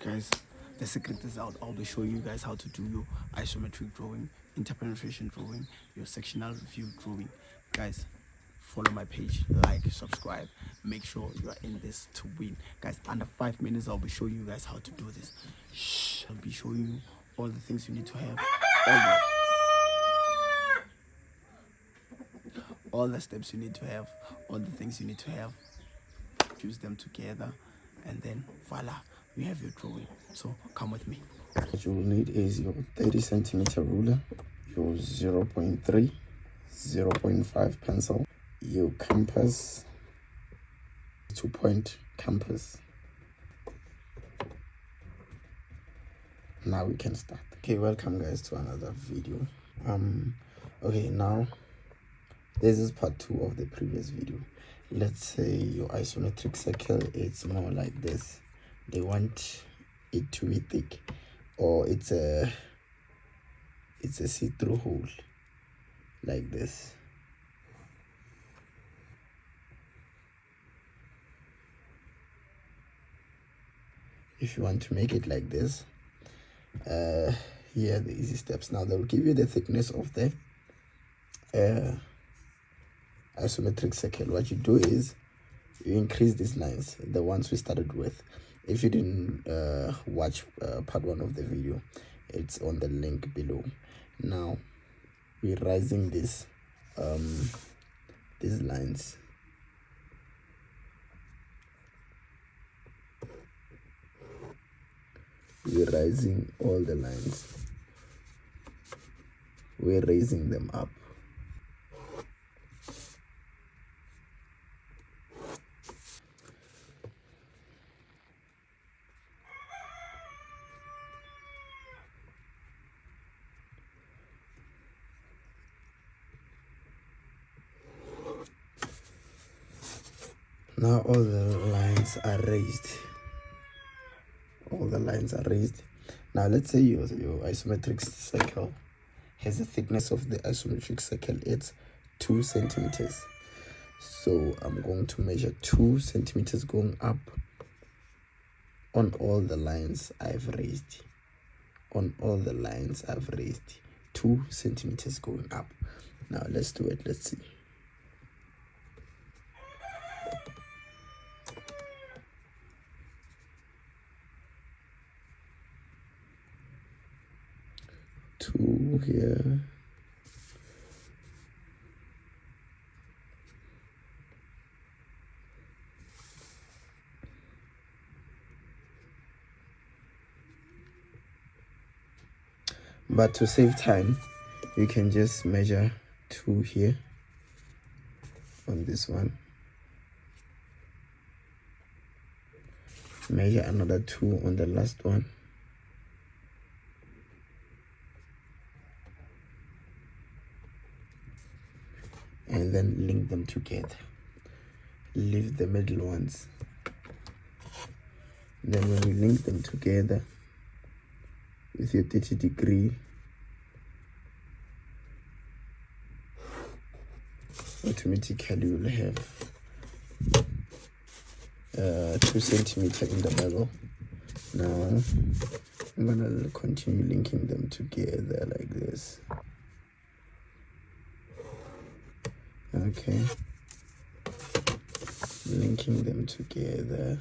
guys, the secret is out. I'll be showing you guys how to do your isometric drawing, interpenetration drawing, your sectional view drawing. Guys, follow my page, like, subscribe, make sure you are in this to win. Guys, under 5 minutes I'll be showing you guys how to do this. I'll be showing you all the things you need to have, all the steps you need to have, all the things you need to have. Use them together, and then voila, we have your drawing. So come with me. What you will need is your 30 centimeter ruler, your 0.3, 0.5 pencil, your compass, 2-point compass. Now we can start. Okay, welcome guys to another video. Okay, now this is part 2 of the previous video. Let's say your isometric circle is more like this. They want it to be thick, or it's a see-through hole like this. If you want to make it like this, here are the easy steps. Now they will give you the thickness of the isometric circle. What you do is you increase these lines, the ones we started with. If you didn't watch part 1 of the video, it's on the link below. Now we're raising these lines. We're raising all the lines, we're raising them up. Now all the lines are raised. All the lines are raised. Now let's say your isometric circle has a thickness of the isometric circle. It's 2 centimeters. So I'm going to measure 2 centimeters going up on all the lines I've raised. On all the lines I've raised, 2 centimeters going up. Now let's do it. Let's see. Two here, but to save time, you can just measure 2 here on this one, measure another 2 on the last one, and then link them together. Leave the middle ones. Then when you link them together with your 30-degree, automatically you will have 2 centimeters in the middle. Now I'm gonna continue linking them together like this. Okay, linking them together.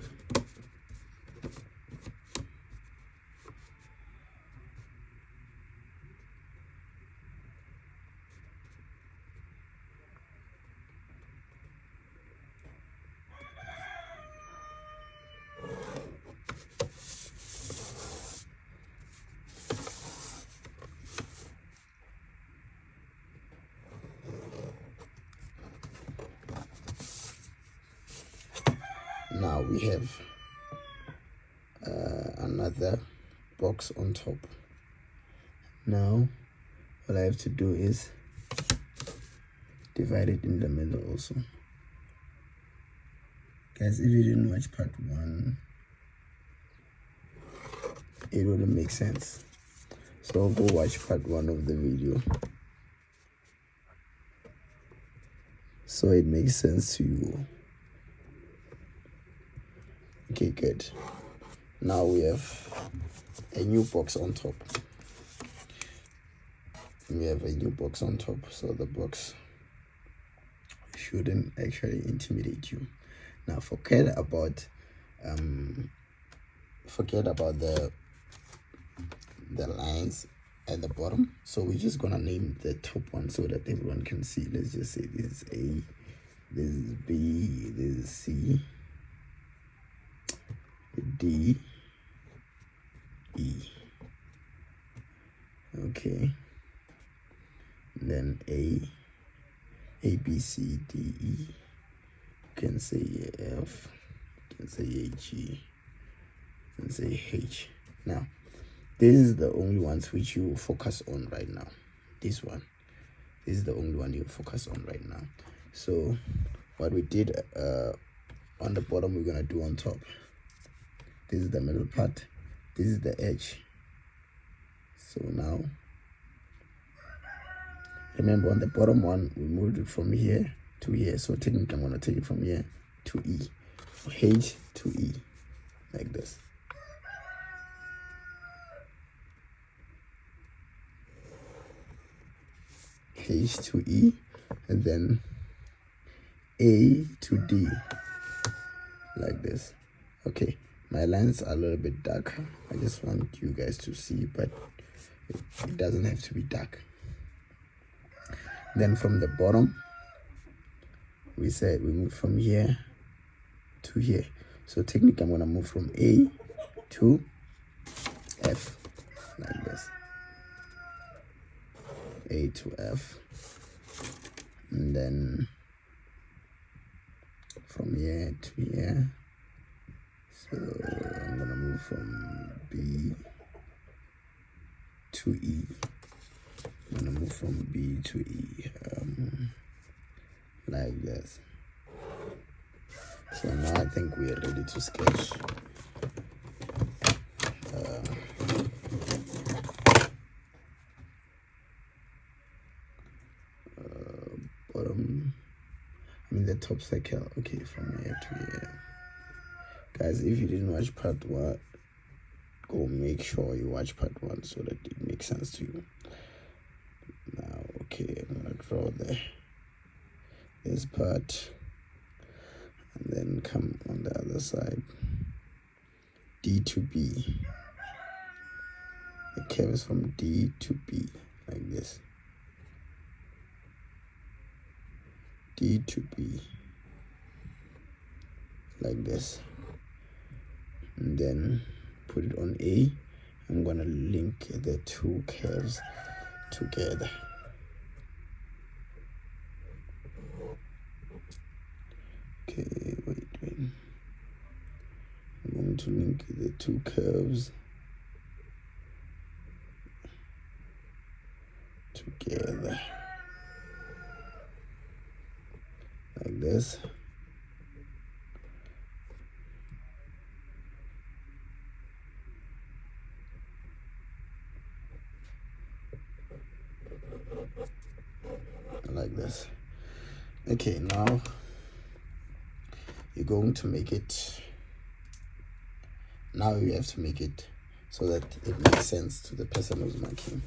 Now we have another box on top. Now all I have to do is divide it in the middle also. Guys, if you didn't watch part 1, it wouldn't make sense. So go watch part 1 of the video so it makes sense to you. Okay, good. Now we have a new box on top. We have a new box on top, so the box shouldn't actually intimidate you. Now forget about the lines at the bottom. So we're just gonna name the top one so that everyone can see. Let's just say this is A, this is B, this is C, D, E. Okay, then A, B, C, D, E. You can say F, you can say G, you can say H. Now, this is the only ones which you focus on right now. This is the only one you focus on right now. So what we did on the bottom, we're gonna do on top. This is the middle part, this is the edge. So now remember, on the bottom one we moved it from here to here, so technically I'm gonna take it from here to E, H to E, like this. H to E, and then A to D, like this. Okay, my lines are a little bit darker. I just want you guys to see, but it doesn't have to be dark. Then from the bottom, we said we move from here to here. So technically I'm gonna move from A to F, like this. A to F, and then from here to here. So I'm gonna move from B to E. I'm gonna move from B to E, like this. So now I think we are ready to sketch. Bottom, the top circle. Okay, from here to here. Guys, if you didn't watch part 1, go make sure you watch part 1 so that it makes sense to you. Now, okay, I'm gonna draw this part, and then come on the other side. D to B. The curve is from D to B, like this. D to B, like this. And then put it on A. I'm gonna link the two curves together. Okay, wait. I'm going to link the two curves together, like this. Like this. Okay, now you're going to make it. Now you have to make it so that it makes sense to the person who's marking.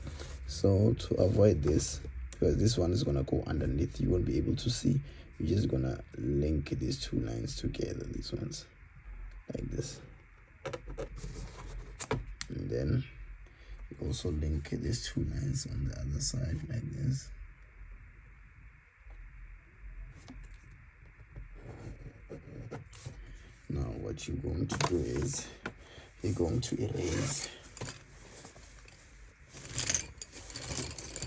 So to avoid this, because this one is gonna go underneath, you won't be able to see. You're just gonna link these two lines together, these ones, like this. And then you also link these two lines on the other side, like this. Now what you're going to do is you're going to erase.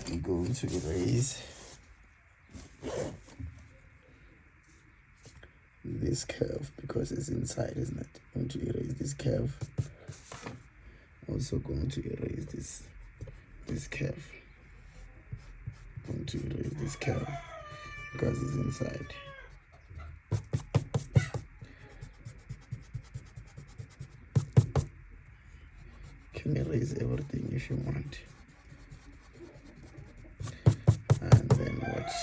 You're going to erase this curve because it's inside, isn't it? I'm going to erase this curve. Also going to erase this curve. I'm going to erase this curve because it's inside. You can erase everything if you want. And then watch.